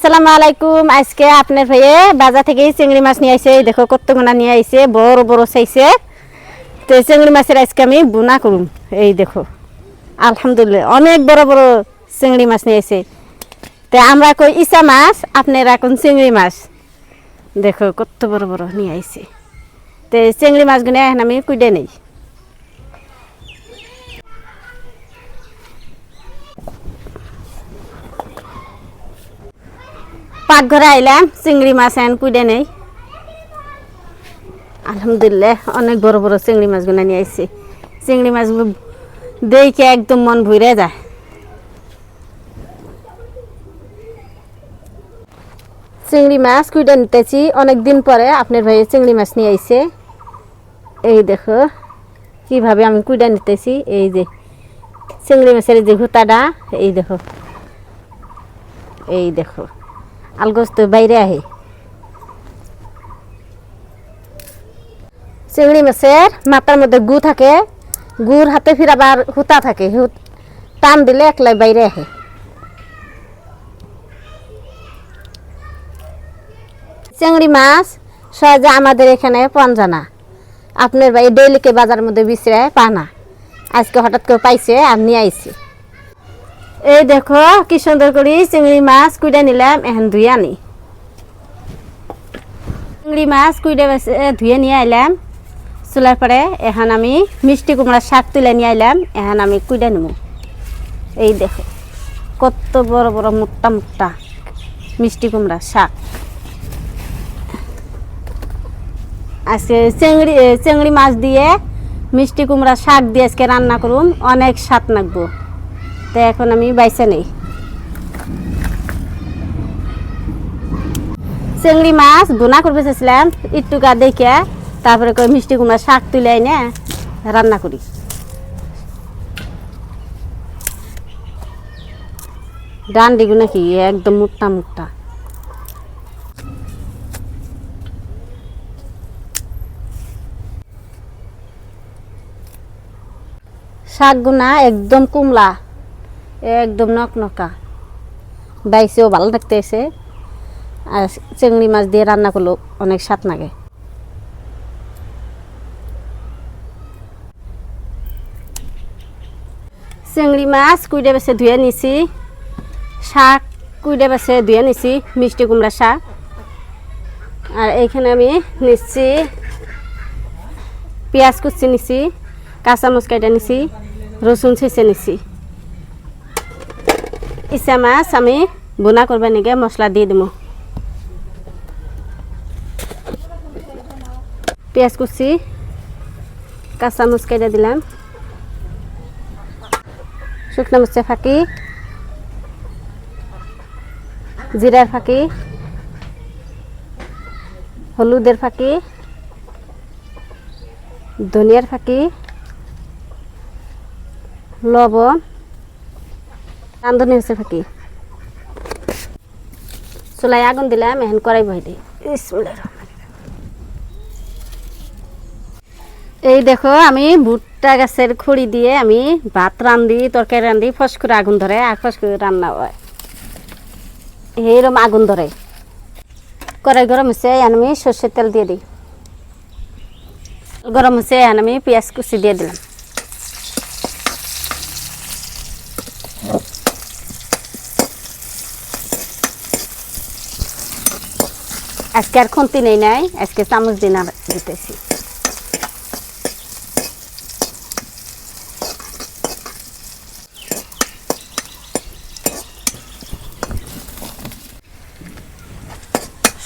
আসসালামু আলাইকুম। আজকে আপনার ভাইয়ে বাজার থেকে চিংড়ি মাছ নিয়ে আইছে। দেখো কতগুনা নিয়ে আইছে, বড় বড় চাইছে। তো চিংড়ি মাছের আজকে আমি বুনা করুম। এই দেখো আলহামদুলিল্লাহ অনেক বড় বড় চিংড়ি মাছ নিয়ে আইছে। তো আমরা কই ইসা মাছ, আপনারা কোন চিংড়ি মাছ। দেখো কত বড় বড় নিয়ে আইছে। তো চিংড়ি মাছগুলো এখন আমি কুইডে নেই। পাকঘরে আইলাম, চিংড়ি মাছ এখন কুইডে নেই। আলহামদুলিল্লাহ অনেক বড় বড় চিংড়ি মাছগুলো নিয়ে আইছে। চিংড়ি মাছগুলো দেখে একদম মন ভরে যায়। চিংড়ি মাছ কুইডে নিতেছি অনেক দিন পরে। আপনার ভাই চিংড়ি মাছ নিয়ে আইছে। এই দেখো কিভাবে আমি কুইডে নিতেছি। এই যে চিংড়ি মাছের যে হুতাটা, এই দেখো এই দেখো আলগোস তো বাইরে আহে। চিংড়ি মাছের মাথার মধ্যে গু থাকে, গুড় হাতে ফিরাবার হুতা থাকে, টান দিলে একলাই বাইরে আহে। চিংড়ি মাছ সহজে আমাদের এখানে পাওয়া যায় না। আপনার ভাই ডেইলিকে বাজারের মধ্যে বিচরায় পানা। আজকে হঠাৎ করে পাইছে আর নিয়ে আইছে। এই দেখো কি সুন্দর করে চিংড়ি মাছ কুইডে নিলাম। এখন ধুয়ে আনি। চিংড়ি মাছ কুইডে ধুয়ে নিয়ে আইলাম চুলার পরে। এখন আমি মিষ্টি কুমড়ার শাক তুলে নিয়ে আইলাম। এখন আমি কুইডে নেব। এই দেখো কত বড় বড় মোটা মোটা মিষ্টি কুমড়ার শাক। আজকে চিংড়ি মাছ দিয়ে মিষ্টি কুমড়ার শাক দিয়ে আজকে রান্না করুন, অনেক স্বাদ লাগবো। তো এখন আমি বাইছে নেই। চিংড়ি মাছ বোনা করবে চেয়েছিলাম একটু গা দেখে, তারপরে মিষ্টি কুমড়ার শাক তুলে এনে রান্না করি। ডান্ডিগুলো কি একদম মোটা মোটা। শাকগুনা একদম কুমলা, একদম নকনকা। বাইছেও ভালো লাগতেছে। আর চিংড়ি মাছ দিয়ে রান্না করলেও অনেক স্বাদ লাগে। চিংড়ি মাছ কুইডে বেছে ধুয়ে নিছি, শাক কুইডে বেছে ধুয়ে নিছি, মিষ্টি কুমড়া শাক। আর এইখানে আমি নিচ্ছি পেঁয়াজ কুচি নিছি, কাঁচামরিচ কাটা নিছি, রসুন ছেঁচে নিছি। ইসা মাছ আমি বোনা করবার নিগে মশলা দিয়ে দিব। পেঁয়াজ কুচি, কাঁচামরিচ কাটা দিলাম, শুকনো মরিচের ফাঁকি, জিরার ফাঁকি, হলুদের ফাঁকি, ধনিয়ার ফাঁকি, লবণ, রাঁধুনি হচ্ছে ফাঁকি। চুলায় আগুন দিলাম, এখন কড়াই বহাই দিই। এই দেখো আমি ভুট্টা গাছের খড়ি দিয়ে আমি ভাত রান্ধি, তরকারি রান্ধি, ফস করে আগুন ধরে আর ফস করে রান্না হয়। এইরকম আগুন ধরে। কড়াই গরম হচ্ছে, আমি সর্ষের তেল দিয়ে দিই। গরম হচ্ছে, আমি পেঁয়াজ কুচি দিয়ে দিলাম। আজকে আর খুন্তি নেই নাই, আজকে চামচ দিন আর দিতেছি।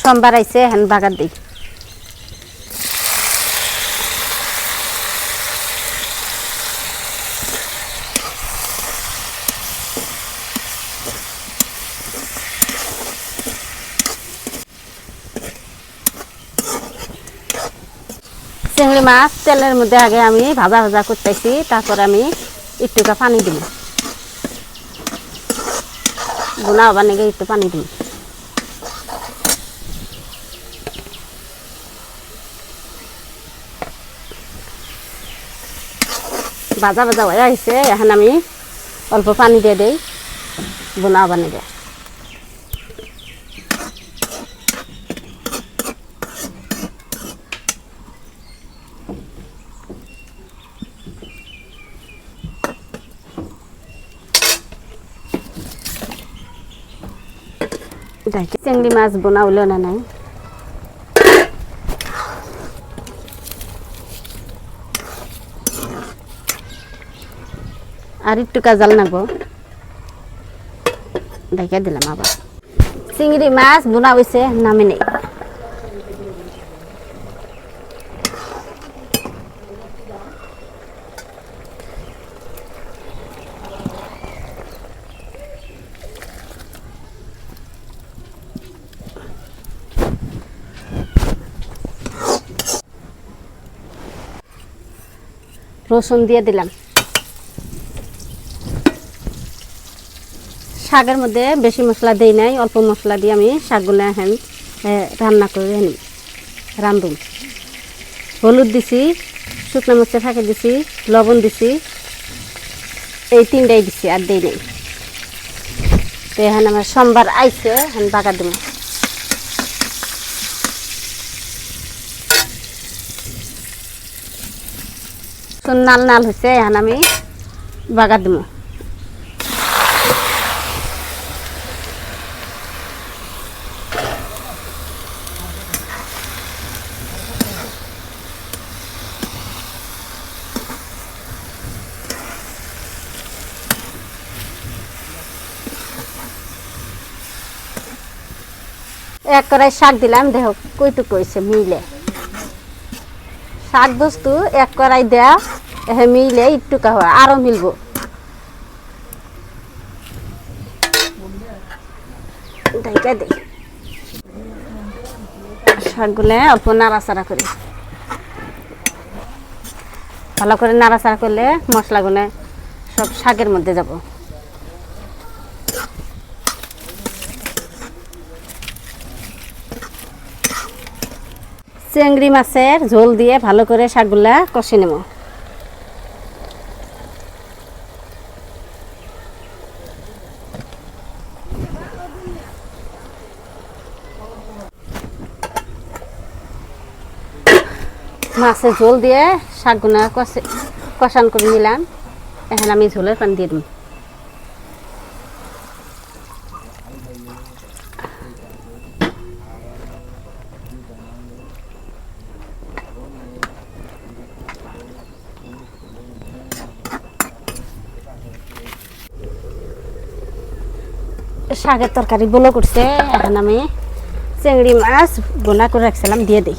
সোমবার আইছে, হ্যান বাগার দিই। চিংড়ি মাছ তেলের মধ্যে আগে আমি ভাজা ভাজা করতেছি, তারপর আমি একটুকা পানি দিব। বোনা হবার নাকি একটু পানি দিব। ভাজা ভাজা হয়ে আসছে, এখন আমি অল্প পানি দিয়ে দেই বোনা বানিয়ে। দেখি চিংড়ি মাছ বোনা হলো না নাই আর একটু কাজাল নাগো দেখে দিলাম আবার চিংড়ি মাছ বোনা হয়েছে নামে নেই রসুন দিয়ে দিলাম শাকের মধ্যে বেশি মশলা দেই নাই অল্প মশলা দিয়ে আমি শাকগুলো এখন রান্না করে নিই রান্ধুম হলুদ দিছি শুকনো মরিচের ফাঁকে দিছি লবণ দিছি এই তিনটাই দিছি আর দেই নাই তো এখন আমার সোমবার আইছে এখন বাগা দেবো নাল নাল হয়েছে এখন আমি বাগা দেবো এক কড়াই শাক দিলাম দেখো কইটুকু হয়েছে মিলে শাক বস্তু এক কড়াই দেয়া মিলে একটুকা হয় আরো মিলবো শাকগুলো অল্প নাড়াচাড়া করি ভালো করে নাড়াচাড়া করলে মশলাগুলো সব শাকের মধ্যে যাব চিংড়ি মাছের ঝোল দিয়ে ভালো করে শাকগুলা কষে নেব মাছের ঝোল দিয়ে শাকগুলা কষান করে নিলাম এখন আমি ঝোলের পানি দিয়ে দেব শাকের তরকারি বলো করছে এখন আমি চিংড়ি মাছ বোনা করে রাখছিলাম দিয়ে দিই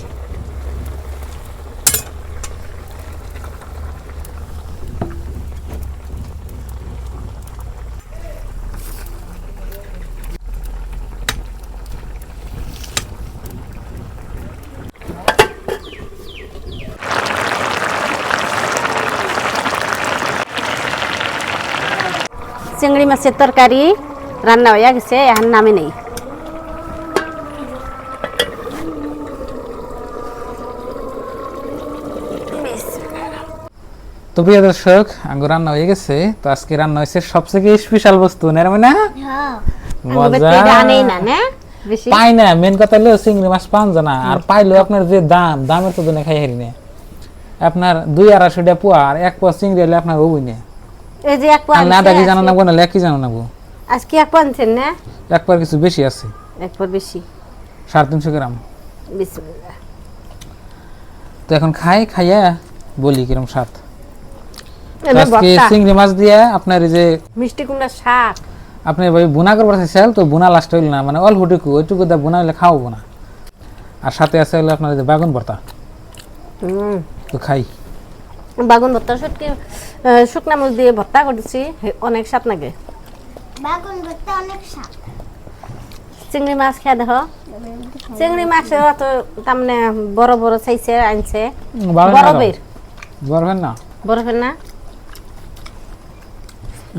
চিংড়ি মাছের তরকারি রান্না হয়ে গেছে এখন নামে নেই তো প্রিয় দর্শক আঙ্গ রান্না হয়ে গেছে তো আজকে রান্না হয়েছে সবথেকে স্পেশাল বস্তু না মজা পাই না মেন কথা হলো চিংড়ি মাছ পান জানা আর পাইলো আপনার যে দামের তো দিনে খাই হারি না আপনার 2-250 টাকা পোয়া আর এক পোয়া চিংড়ি হলে আপনার হবই না এই যে এক পোয়া না দাকি জানা না না লেকি জানা না আজকে এক পোয়া আনছেন না এক পোয়া কিছু বেশি আছে এক পোয়া বেশি 350 গ্রাম বিসমিল্লাহ তো এখন খাইয়া বলি কিরকম স্বাদ আজকে চিংড়ি মাছ দিয়ে আপনার এই যে মিষ্টি কুমড়া শাক আপনি ভাই বুনা করবার চাইছেন তো বুনা লাস্ট হইল না মানে অল্পটুকু ওইটুকু দিয়ে বুনা হইলে খাওয়াবো না আর সাথে আছে হলো আপনার এই যে বাগুন ভর্তা তো খাই বাগুন ভর্তা শুকনা মরিচ দিয়ে ভর্তা করেছি অনেক স্বাদ লাগে বাগুন ভর্তা অনেক স্বাদ চিংড়ি মাছ খেয়ে দেখো চিংড়ি মাছের তো তামনে বড় বড় চাইছে আনছে বরফের না বরফের না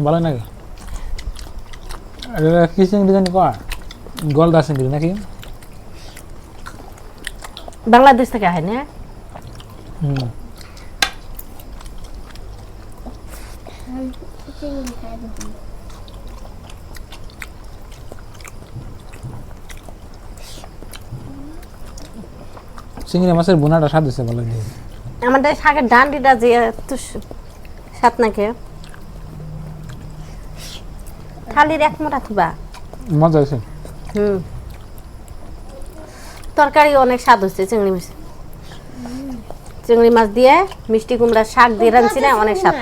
ভালো নাকি কি চিংড়ি জানি কয় গলদা চিংড়ি নাকি বাংলাদেশ থেকে হয় না চিংড়ি মাছের বোনাটা স্বাদ হয়েছে ভালো লাগে আমাদের শাকের ডান্ডিটা যে এত স্বাদ নাকি থালির এক মোটা থুবা মজা হয়েছে তরকারি অনেক স্বাদ হচ্ছে চিংড়ি মাছ দিয়ে মিষ্টি কুমড়ার শাক দিয়ে রাঁধছি না, অনেক স্বাদ।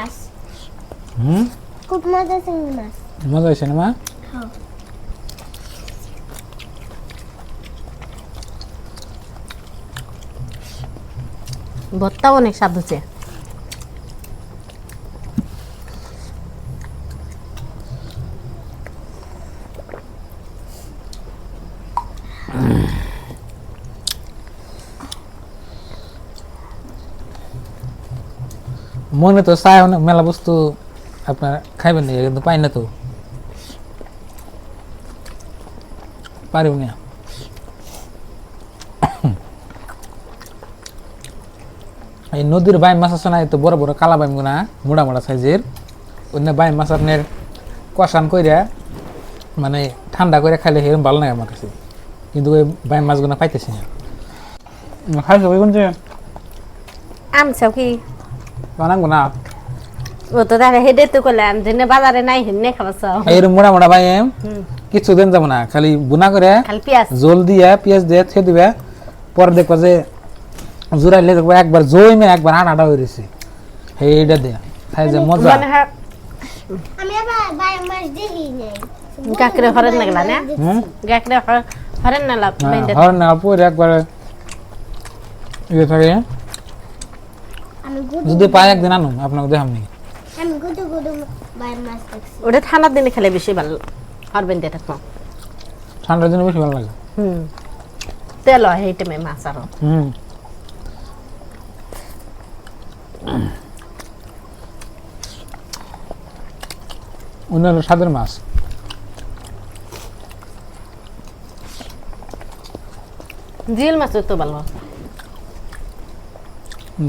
খুব মজা চিংড়ি মাছ। মজা হয়েছে না মা? হ্যাঁ। ভর্তাও অনেক স্বাদ হচ্ছে। মনে তো চায় অনেক মেলা বস্তু আপনার খাইবেন না, কিন্তু পাই না তো, পারিব না। এই নদীর বাইম মাছ আছে না, এই তো বড় বড় কালা বাইম গুনা মোড়া মোড়া সাইজের, অন্য বাইম মাছ আপনার কষান কইরা মানে ঠান্ডা করে খাইলে সেরকম ভালো লাগে আমার কাছে, কিন্তু ওই বাইম মাছগুনা পাইতেছি না। খাইছো ওই কোনছে আমছাও কি বানাবো না? ও তো দেখে হেডে তো করলাম যেনে বাজারে নাই হেনে খাবাছাও। এইরকম মোড়া মোড়া বাইম কিছু দিন যাবো না, খালি বুনা করে খালি পেঁয়াজ জল দিয়া পেঁয়াজ দিয়ে ছেড়ে দিবে, পরে দেখবা যে জোরাইলে দেখবো একবার জইমে একবার আটা হয়ে রয়েছে, এইটা দিয়ে খাই যে মজা। মানে আমি আবার বাইরে মাছ দেখি নাই। গাকরে হরেন না গেলা না, গাকরে হরেন না লাভ বাইন্দা হর না পরে একবার ইয়ে থাকে। আমি যদি পাই একদিন আনুন আপনাকে দেখামনি। আমি গুদু গুদু বাইরে মাছ দেখছি। ওটা ঠান্ডার দিনে খেলে বেশি ভালো হরবেন দিয়ে থাকবো। ঠান্ডার দিনে বেশি ভালো লাগে। তেল হয় এই টাইমে মাছ আরো। অন্যান্য স্বাদের মাছ। জিল মাছ তো ভালো,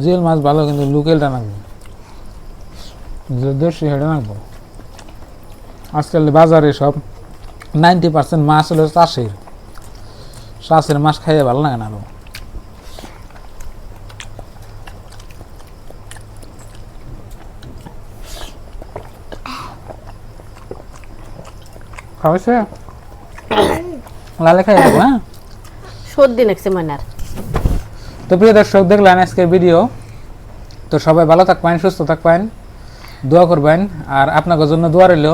জিল মাছ ভালো, কিন্তু লোকেলটা নাকবো, দেশি হেঁটে নাকবো। আজকাল বাজারে সব 90% মাছ হলো চাষের মাছ খাইয়ে ভালো লাগে না আরো। খাওয়াইছে লালে খাই দেবো। হ্যাঁ, সর্দি নেছে ময়নার। তো প্রিয় দর্শক, দেখলেন আজকের ভিডিও। তো সবাই ভালো থাকবেন, সুস্থ থাকবেন, দোয়া করবেন, আর আপনাদের জন্য দোয়া রইল।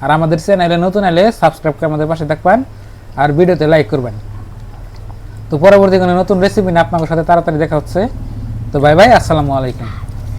আর আমাদের চ্যানেলে নতুন এলে সাবস্ক্রাইব করে আমাদের পাশে থাকবেন, আর ভিডিওতে লাইক করবেন। তো পরবর্তী কোনো নতুন রেসিপি নিয়ে আপনাদের সাথে তাড়াতাড়ি দেখা হচ্ছে। তো বাই বাই, আসসালামু আলাইকুম।